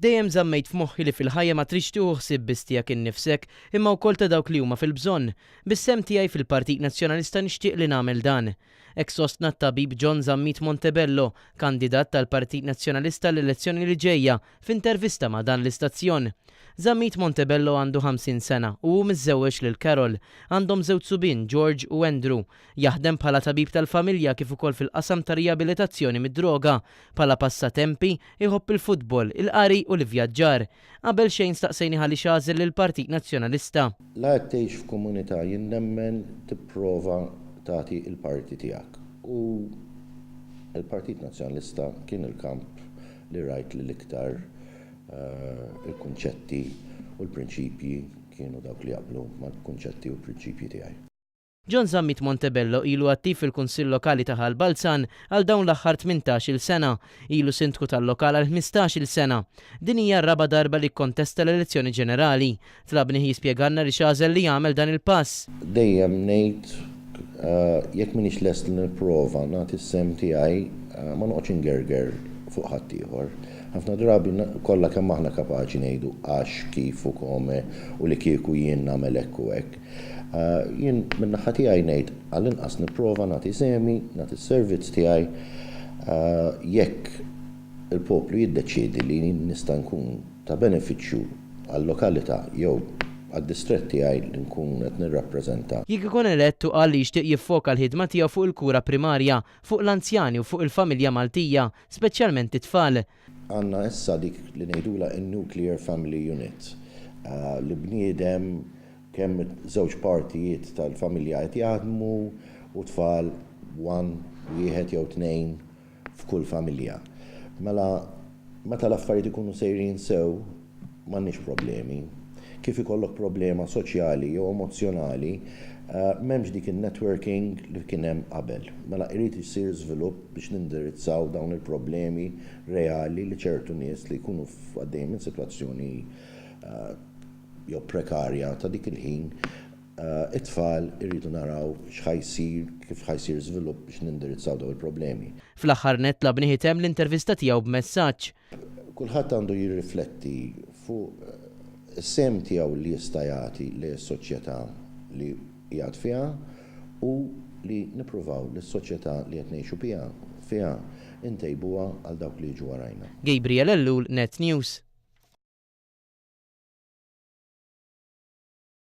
Dejjem żammejt f'moħħi li fil-ħajja ma trix tieħu ħsieb biss tiegħek innifsek imma wkoll ta' dawk li huma fil-bżonn. Bis-sehem tiegħi fil-Partit Nazzjonalista nixtieq li nagħmel dan. Hekk sostna t-tabib John Zammit Montebello, kandidat tal-Partit Nazzjonalista l-elezzjoni li ġejja, f'intervista ma' dan l-istazzjon. Zammit Montebello għandu 50 sena u hu miżżewweġ lil Carol. Għandhom żewġ subien, George u Andrew. Jaħdem bħala tabib tal-familja kif ukoll fil-qasam ta' riabilitazzjoni mid-droga. Bħala passatempi iħobb il-futbol, il-qari u l-ivvjaġġar. Qabel xejn staqsejni ħalli xagħżel lill-Partit Nazzjonalista. La tgħix f'komunità jien nemmen tipprova tagħti l-parti tiegħek. U l-Partit Nazzjonalista kien il-kamp li rajt li l-iktar il-kunċetti u l-prinċipji kienu dawk li jaqblu mal-kunċetti u l-prinċipji tiegħi. John Zammit Montebello ilu attiv fil-Kunsill Lokali ta' Balzan għal dawn l-aħħar 18-il sena, ilu sindku tal-lokal għal 15-il sena. Din hija r-raba darba li kontesta l-elezzjoni ġenerali. Tlabni jispjegalna li xagħżel li jagħmel dan il-pass. Dejjem ngħid jekk m'iniex lest li nipprova nagħti s-sehem tiegħi ma noqgħodx ingerger fuq ħadd ieħor. Ħafna drabi kollha kemm aħna kapaċi ngħidu għax kif u kome u li kieku jien nagħmel hekk u hekk. Jien min-naħa tiegħi ngħid għall-inqas nipprova nagħti semi, nagħti s-servizz tiegħi jekk il-poplu jiddeċiedi li nista' nkun ta' benefiċċju għall-lokalità jew għad-distrett tiegħi li nkun qed nirrappreżenta. Jekk ikun elettu qal li jixtieq jiffoka l-ħidma tiegħu fuq il-kura primarja, fuq l-anzjani u fuq il-familja Maltija, speċjalment it-tfal. Għandna issa dik li ngħidula in-Nuclear Family Unit li bniedem kemm żewġ partijiet tal-familja qed jaħdmu u tfal wieħed jew tnejn f'kull familja. Mela meta l-affarijiet ikunu sejrin sew m'għandniex problemi. Kif ikollok problema soċjali jew emozjonali, m'hemmx dik in-networking li kien hemm qabel. Mela jrid isir żvilupp biex nindirizzaw dawn il-problemi reali li ċertu nies li jkunu għaddejjin minn sitwazzjoni jew prekarja ta' dik il-ħin, it-tfal irridu naraw x'ħajsir, kif ħajsir żvilupp biex nindirizzaw dawn il-problemi. Fl-aħħar nett labni ħitem l-intervista tiegħu b'messaġġ. Kulħadd għandu jirrifletti fuq is-sehem tiegħu li jista' jagħti lis-soċjetà li qiegħed fiha u li nippruvaw lis-soċjetà li qed ngħixu fiha intejbuha għal dawk li jiġu warajna. Gabriel Ellul, Net News.